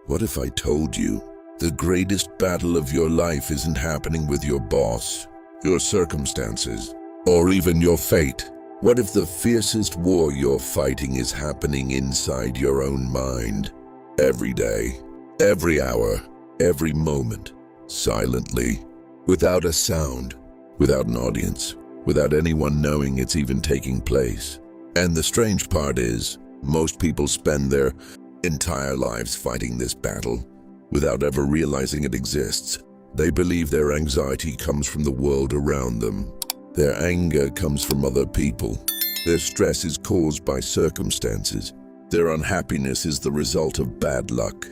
What if I told you the greatest battle of your life isn't happening with your boss, your circumstances, or even your fate? What if the fiercest war you're fighting is happening inside your own mind? Every day, every hour, every moment, silently, without a sound, without an audience, without anyone knowing it's even taking place. And the strange part is, most people spend their entire lives fighting this battle without ever realizing it exists. They believe their anxiety comes from the world around them. Their anger comes from other people. Their stress is caused by circumstances. Their unhappiness is the result of bad luck.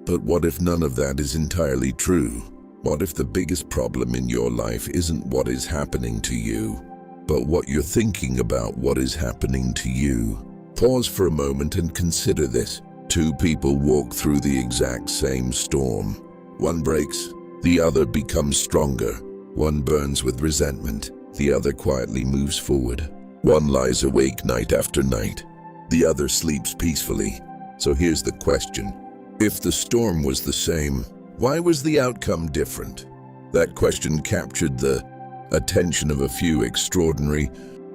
But what if none of that is entirely true? What if the biggest problem in your life isn't what is happening to you, but what you're thinking about what is happening to you? Pause for a moment and consider this. Two people walk through the exact same storm. One breaks, the other becomes stronger. One burns with resentment, the other quietly moves forward. One lies awake night after night, the other sleeps peacefully. So here's the question. If the storm was the same, why was the outcome different? That question captured the attention of a few extraordinary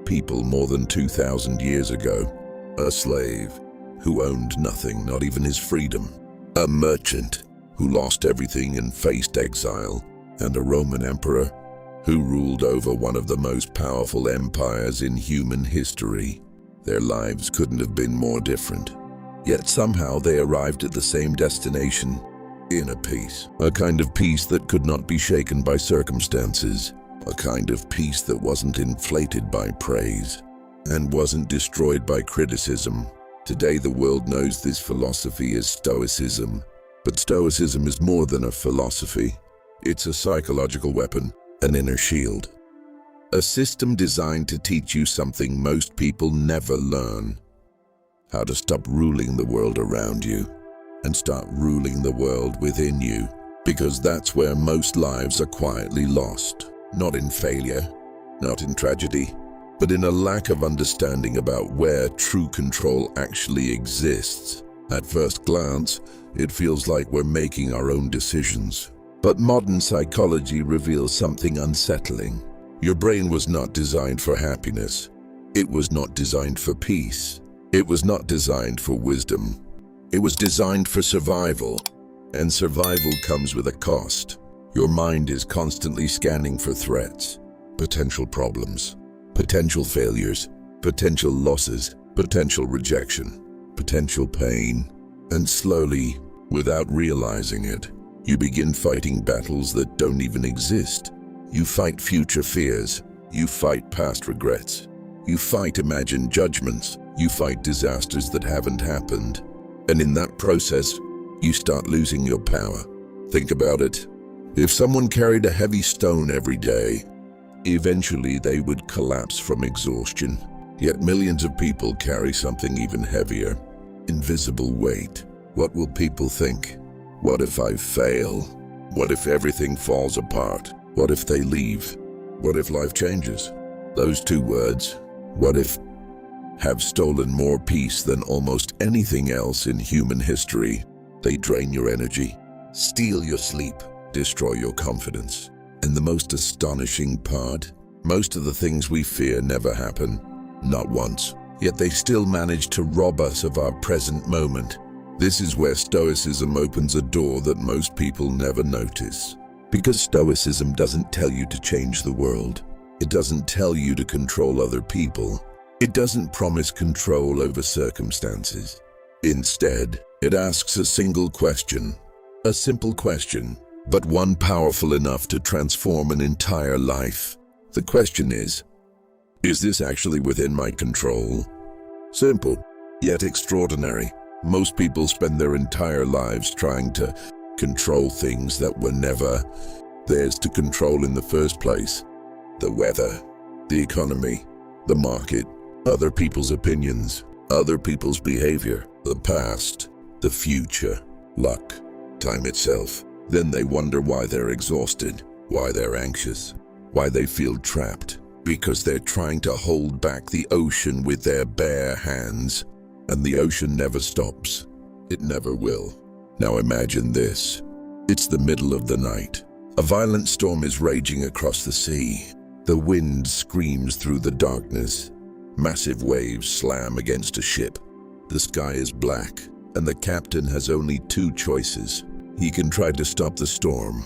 people more than 2,000 years ago. A slave who owned nothing, not even his freedom. A merchant who lost everything and faced exile. And a Roman emperor who ruled over one of the most powerful empires in human history. Their lives couldn't have been more different. Yet somehow they arrived at the same destination, inner peace. A kind of peace that could not be shaken by circumstances. A kind of peace that wasn't inflated by praise and wasn't destroyed by criticism. Today the world knows this philosophy as Stoicism. But Stoicism is more than a philosophy. It's a psychological weapon, an inner shield. A system designed to teach you something most people never learn. How to stop ruling the world around you and start ruling the world within you. Because that's where most lives are quietly lost. Not in failure, not in tragedy, but in a lack of understanding about where true control actually exists. At first glance, it feels like we're making our own decisions. But modern psychology reveals something unsettling. Your brain was not designed for happiness. It was not designed for peace. It was not designed for wisdom. It was designed for survival. And survival comes with a cost. Your mind is constantly scanning for threats, potential problems, potential failures, potential losses, potential rejection, potential pain. And slowly, without realizing it, you begin fighting battles that don't even exist. You fight future fears. You fight past regrets. You fight imagined judgments. You fight disasters that haven't happened. And in that process, you start losing your power. Think about it. If someone carried a heavy stone every day, eventually they would collapse from exhaustion. Yet millions of people carry something even heavier. Invisible weight. What will people think? What if I fail? What if everything falls apart? What if they leave? What if life changes? Those two words, what if, have stolen more peace than almost anything else in human history. They drain your energy, steal your sleep, destroy your confidence. And the most astonishing part, most of the things we fear never happen, not once. Yet they still manage to rob us of our present moment. This is where Stoicism opens a door that most people never notice. Because Stoicism doesn't tell you to change the world. It doesn't tell you to control other people. It doesn't promise control over circumstances. Instead, it asks a single question. A simple question, but one powerful enough to transform an entire life. The question is this actually within my control? Simple, yet extraordinary. Most people spend their entire lives trying to control things that were never theirs to control in the first place. The weather, the economy, the market, other people's opinions, other people's behavior, the past, the future, luck, time itself. Then they wonder why they're exhausted, why they're anxious, why they feel trapped. Because they're trying to hold back the ocean with their bare hands. And the ocean never stops. It never will. Now imagine this. It's the middle of the night. A violent storm is raging across the sea. The wind screams through the darkness. Massive waves slam against a ship. The sky is black, and the captain has only two choices. He can try to stop the storm,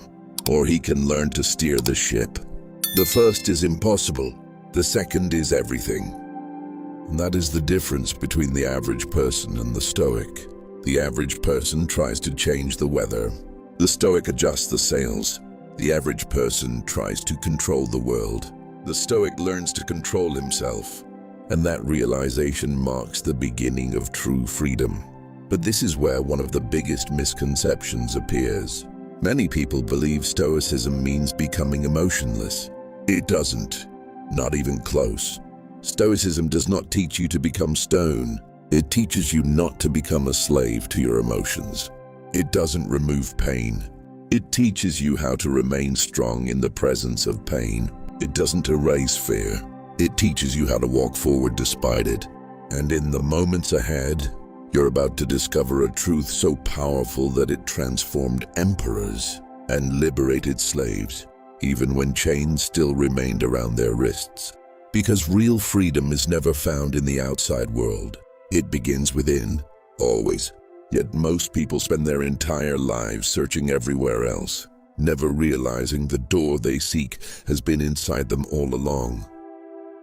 or he can learn to steer the ship. The first is impossible. The second is everything. And that is the difference between the average person and the Stoic. The average person tries to change the weather. The Stoic adjusts the sails. The average person tries to control the world. The Stoic learns to control himself. And that realization marks the beginning of true freedom. But this is where one of the biggest misconceptions appears. Many people believe Stoicism means becoming emotionless. It doesn't. Not even close. Stoicism does not teach you to become stone. It teaches you not to become a slave to your emotions. It doesn't remove pain. It teaches you how to remain strong in the presence of pain. It doesn't erase fear. It teaches you how to walk forward despite it. And in the moments ahead, you're about to discover a truth so powerful that it transformed emperors and liberated slaves, even when chains still remained around their wrists. Because real freedom is never found in the outside world. It begins within, always. Yet most people spend their entire lives searching everywhere else, never realizing the door they seek has been inside them all along.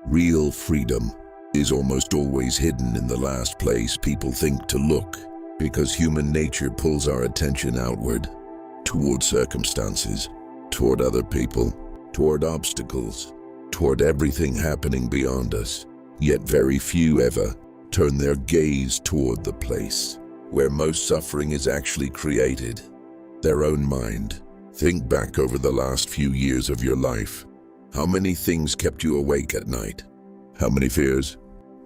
Real freedom is almost always hidden in the last place people think to look, because human nature pulls our attention outward, toward circumstances, toward other people, toward obstacles, toward everything happening beyond us. Yet very few ever turn their gaze toward the place where most suffering is actually created, their own mind. Think back over the last few years of your life. How many things kept you awake at night? How many fears?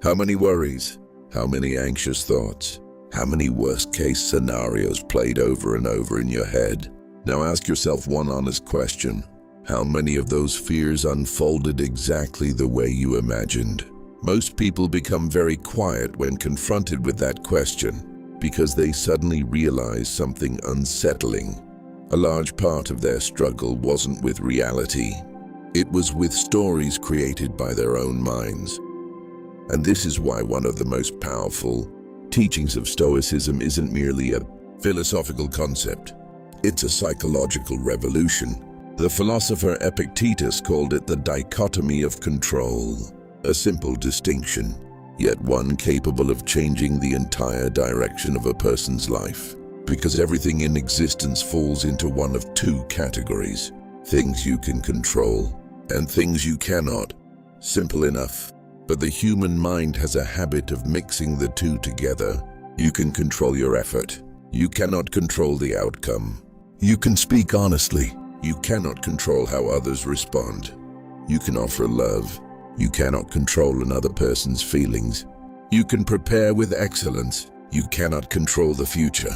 How many worries? How many anxious thoughts? How many worst-case scenarios played over and over in your head? Now ask yourself one honest question. How many of those fears unfolded exactly the way you imagined? Most people become very quiet when confronted with that question because they suddenly realize something unsettling. A large part of their struggle wasn't with reality. It was with stories created by their own minds. And this is why one of the most powerful teachings of Stoicism isn't merely a philosophical concept. It's a psychological revolution. The philosopher Epictetus called it the dichotomy of control, a simple distinction, yet one capable of changing the entire direction of a person's life. Because everything in existence falls into one of two categories: things you can control and things you cannot. Simple enough. But the human mind has a habit of mixing the two together. You can control your effort. You cannot control the outcome. You can speak honestly. You cannot control how others respond. You can offer love. You cannot control another person's feelings. You can prepare with excellence. You cannot control the future.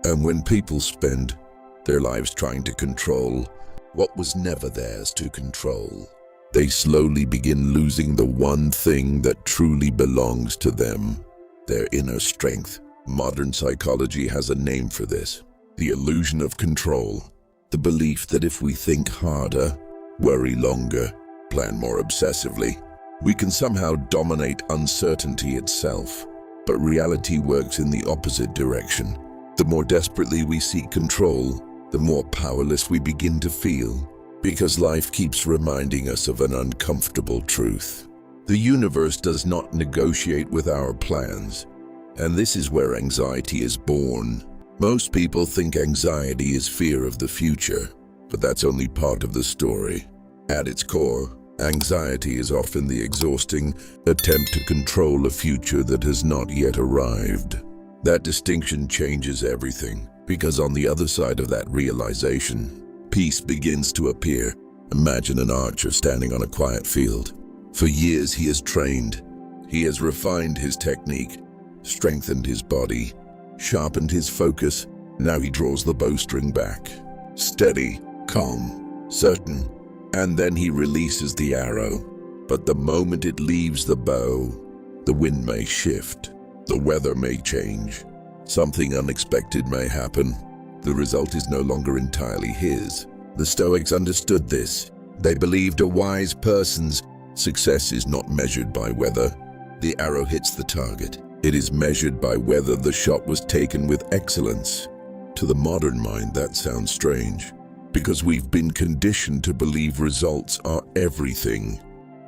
And when people spend their lives trying to control what was never theirs to control, they slowly begin losing the one thing that truly belongs to them: their inner strength. Modern psychology has a name for this: the illusion of control. The belief that if we think harder, worry longer, plan more obsessively, we can somehow dominate uncertainty itself. But reality works in the opposite direction. The more desperately we seek control, the more powerless we begin to feel, because life keeps reminding us of an uncomfortable truth. The universe does not negotiate with our plans, and this is where anxiety is born. Most people think anxiety is fear of the future, but that's only part of the story. At its core, anxiety is often the exhausting attempt to control a future that has not yet arrived. That distinction changes everything, because on the other side of that realization, peace begins to appear. Imagine an archer standing on a quiet field. For years he has trained. He has refined his technique, strengthened his body, sharpened his focus. Now he draws the bowstring back. Steady, calm, certain. And then he releases the arrow. But the moment it leaves the bow, the wind may shift. The weather may change. Something unexpected may happen. the result is no longer entirely his. The Stoics understood this. They believed a wise person's success is not measured by whether the arrow hits the target. It is measured by whether the shot was taken with excellence. To the modern mind, that sounds strange, because we've been conditioned to believe results are everything.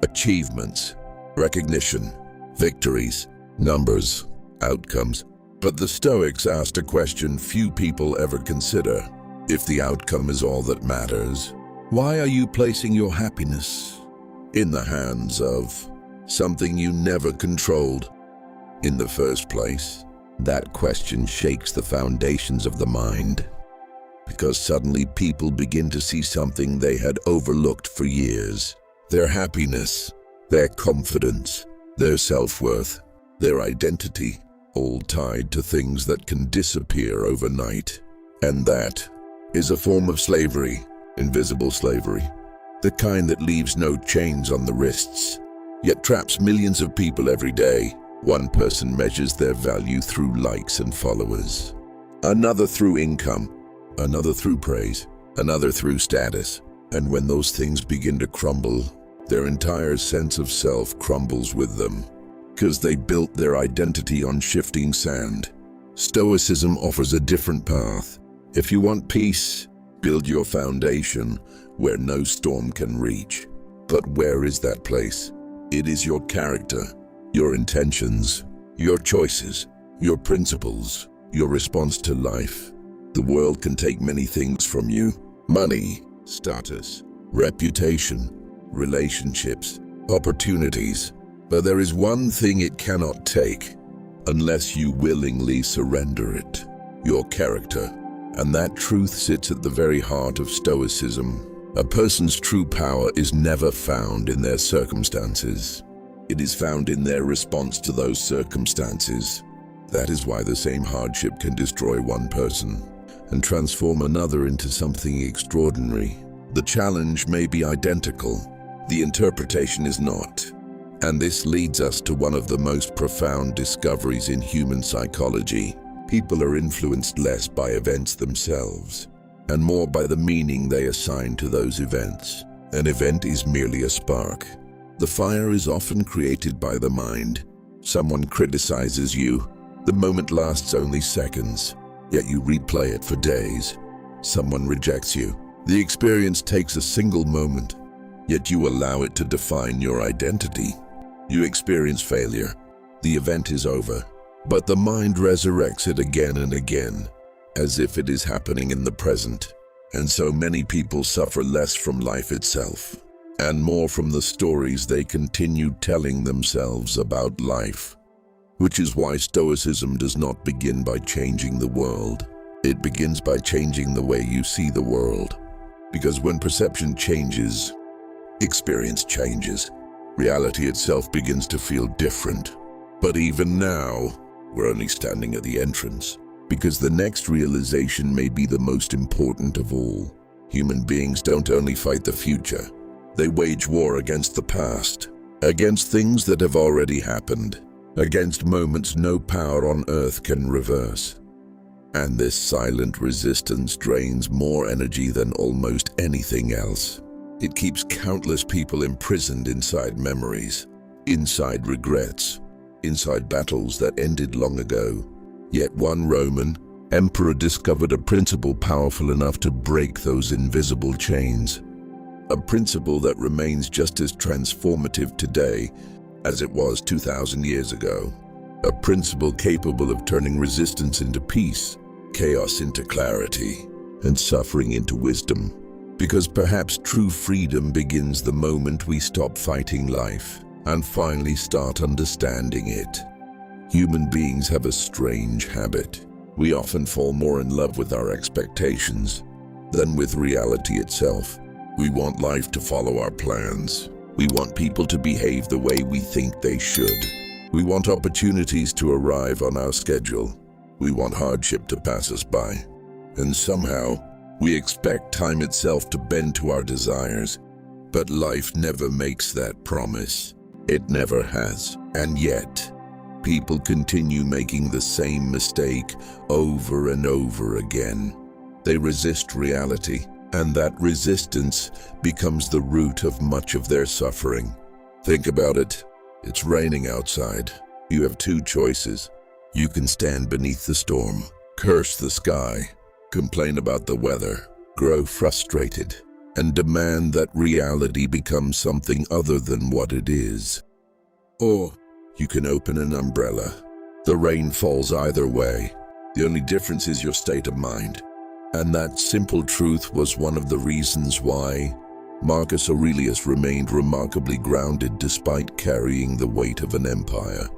Achievements, recognition, victories, numbers, outcomes. But the Stoics asked a question few people ever consider. If the outcome is all that matters, why are you placing your happiness in the hands of something you never controlled in the first place? That question shakes the foundations of the mind, because suddenly people begin to see something they had overlooked for years. Their happiness, their confidence, their self-worth, their identity, all tied to things that can disappear overnight. And that is a form of slavery, invisible slavery, the kind that leaves no chains on the wrists, yet traps millions of people every day. One person measures their value through likes and followers, another through income, another through praise, another through status. And when those things begin to crumble, their entire sense of self crumbles with them, because they built their identity on shifting sand. Stoicism offers a different path. If you want peace, build your foundation where no storm can reach. But where is that place? It is your character, your intentions, your choices, your principles, your response to life. The world can take many things from you: money, status, reputation, relationships, opportunities. But there is one thing it cannot take, unless you willingly surrender it: your character. And that truth sits at the very heart of Stoicism. A person's true power is never found in their circumstances. It is found in their response to those circumstances. That is why the same hardship can destroy one person and transform another into something extraordinary. The challenge may be identical, the interpretation is not. And this leads us to one of the most profound discoveries in human psychology. People are influenced less by events themselves, and more by the meaning they assign to those events. An event is merely a spark. The fire is often created by the mind. Someone criticizes you. The moment lasts only seconds, yet you replay it for days. Someone rejects you. The experience takes a single moment, yet you allow it to define your identity. You experience failure. The event is over, but the mind resurrects it again and again, as if it is happening in the present. And so many people suffer less from life itself, and more from the stories they continue telling themselves about life. Which is why Stoicism does not begin by changing the world. It begins by changing the way you see the world. Because when perception changes, experience changes. Reality itself begins to feel different. But even now, we're only standing at the entrance, because the next realization may be the most important of all. Human beings don't only fight the future, they wage war against the past, against things that have already happened, against moments no power on earth can reverse. And this silent resistance drains more energy than almost anything else. It keeps countless people imprisoned inside memories, inside regrets, inside battles that ended long ago. Yet one Roman emperor discovered a principle powerful enough to break those invisible chains. A principle that remains just as transformative today as it was 2,000 years ago. A principle capable of turning resistance into peace, chaos into clarity, and suffering into wisdom. Because perhaps true freedom begins the moment we stop fighting life and finally start understanding it. Human beings have a strange habit. We often fall more in love with our expectations than with reality itself. We want life to follow our plans. We want people to behave the way we think they should. We want opportunities to arrive on our schedule. We want hardship to pass us by. And somehow, we expect time itself to bend to our desires. But life never makes that promise. It never has. And yet, people continue making the same mistake over and over again. They resist reality, and that resistance becomes the root of much of their suffering. Think about it. It's raining outside. You have two choices. You can stand beneath the storm, curse the sky, complain about the weather, grow frustrated, and demand that reality becomes something other than what it is. Or you can open an umbrella. The rain falls either way. The only difference is your state of mind. And that simple truth was one of the reasons why Marcus Aurelius remained remarkably grounded despite carrying the weight of an empire.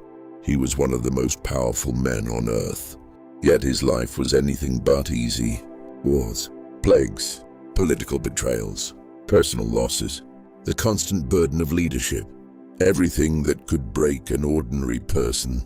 He was one of the most powerful men on earth, yet his life was anything but easy. Wars, plagues, political betrayals, personal losses, the constant burden of leadership, everything that could break an ordinary person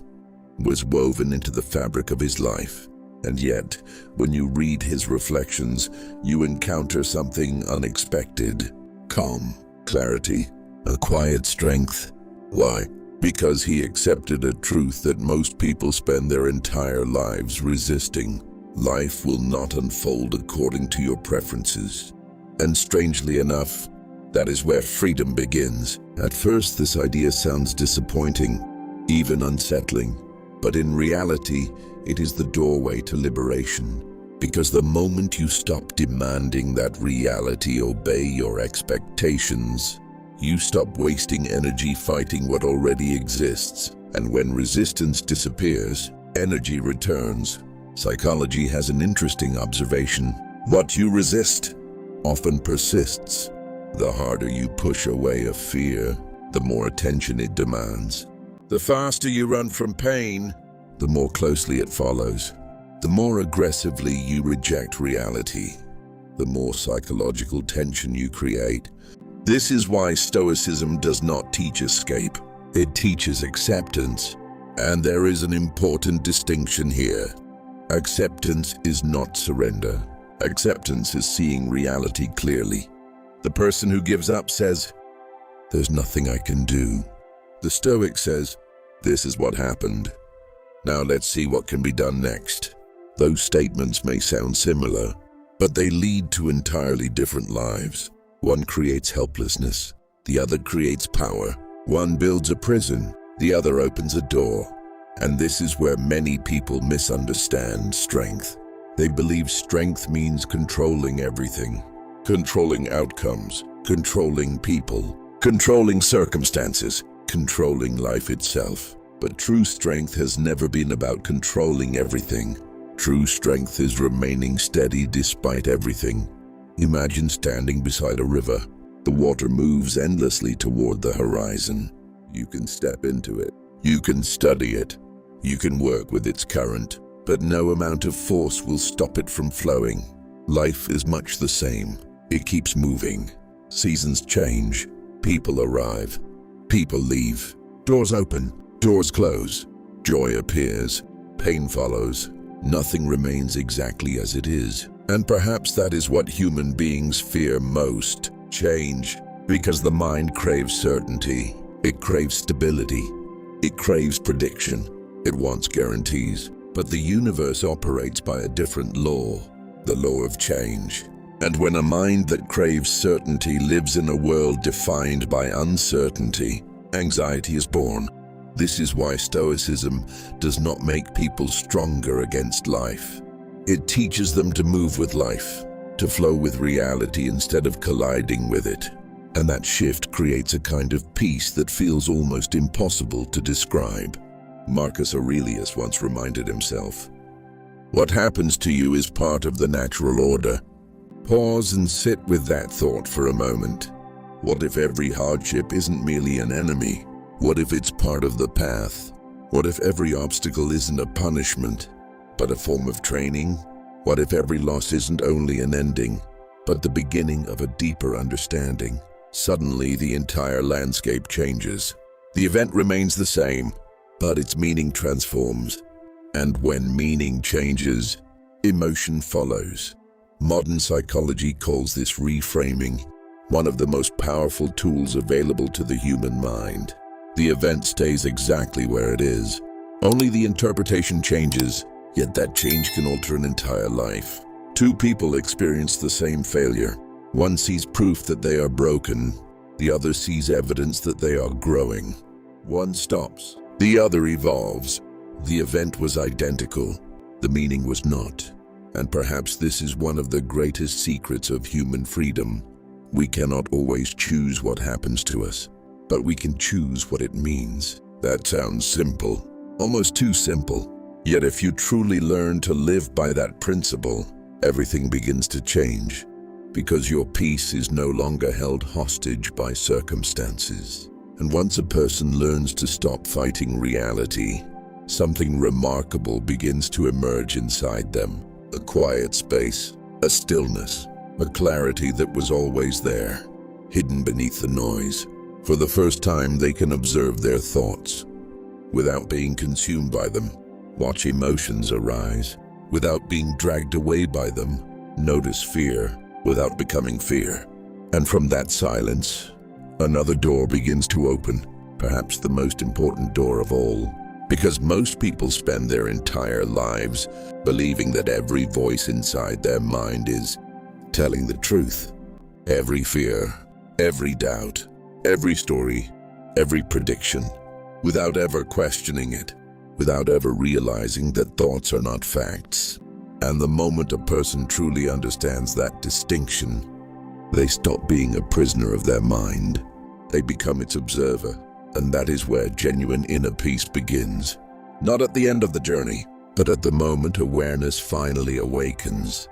was woven into the fabric of his life. And yet, when you read his reflections, you encounter something unexpected. Calm, clarity, a quiet strength. Why? Because he accepted a truth that most people spend their entire lives resisting. Life will not unfold according to your preferences. And strangely enough, that is where freedom begins. At first, this idea sounds disappointing, even unsettling. But in reality, it is the doorway to liberation. Because the moment you stop demanding that reality obey your expectations, you stop wasting energy fighting what already exists. And when resistance disappears, energy returns. Psychology has an interesting observation. What you resist often persists. The harder you push away a fear, the more attention it demands. The faster you run from pain, the more closely it follows. The more aggressively you reject reality, the more psychological tension you create. This is why Stoicism does not teach escape. It teaches acceptance. And there is an important distinction here. Acceptance is not surrender. Acceptance is seeing reality clearly. The person who gives up says, "There's nothing I can do." The Stoic says, "This is what happened. Now let's see what can be done next." Those statements may sound similar, but they lead to entirely different lives. One creates helplessness, the other creates power. One builds a prison, the other opens a door. And this is where many people misunderstand strength. They believe strength means controlling everything, controlling outcomes, controlling people, controlling circumstances, controlling life itself. But true strength has never been about controlling everything. True strength is remaining steady despite everything. Imagine standing beside a river. The water moves endlessly toward the horizon. You can step into it. You can study it. You can work with its current, but no amount of force will stop it from flowing. Life is much the same. It keeps moving. Seasons change. People arrive. People leave. Doors open. Doors close. Joy appears. Pain follows. Nothing remains exactly as it is. And perhaps that is what human beings fear most: change. Because the mind craves certainty. It craves stability. It craves prediction. It wants guarantees. But the universe operates by a different law, the law of change. And when a mind that craves certainty lives in a world defined by uncertainty, anxiety is born. This is why Stoicism does not make people stronger against life. It teaches them to move with life, to flow with reality instead of colliding with it. And that shift creates a kind of peace that feels almost impossible to describe. Marcus Aurelius once reminded himself, "What happens to you is part of the natural order." Pause and sit with that thought for a moment. What if every hardship isn't merely an enemy? What if it's part of the path? What if every obstacle isn't a punishment, but a form of training? What if every loss isn't only an ending, but the beginning of a deeper understanding? Suddenly, the entire landscape changes. The event remains the same, but its meaning transforms. And when meaning changes, emotion follows. Modern psychology calls this reframing, one of the most powerful tools available to the human mind. The event stays exactly where it is. Only the interpretation changes, yet that change can alter an entire life. Two people experience the same failure. One sees proof that they are broken. The other sees evidence that they are growing. One stops. The other evolves. The event was identical. The meaning was not. And perhaps this is one of the greatest secrets of human freedom. We cannot always choose what happens to us, but we can choose what it means. That sounds simple, almost too simple. Yet if you truly learn to live by that principle, everything begins to change, because your peace is no longer held hostage by circumstances. And once a person learns to stop fighting reality, something remarkable begins to emerge inside them. A quiet space, a stillness, a clarity that was always there, hidden beneath the noise. For the first time, they can observe their thoughts without being consumed by them, watch emotions arise without being dragged away by them, notice fear without becoming fear. And from that silence, another door begins to open, perhaps the most important door of all. Because most people spend their entire lives believing that every voice inside their mind is telling the truth. Every fear, every doubt, every story, every prediction, without ever questioning it, without ever realizing that thoughts are not facts. And the moment a person truly understands that distinction, they stop being a prisoner of their mind. They become its observer. And that is where genuine inner peace begins. Not at the end of the journey, but at the moment awareness finally awakens.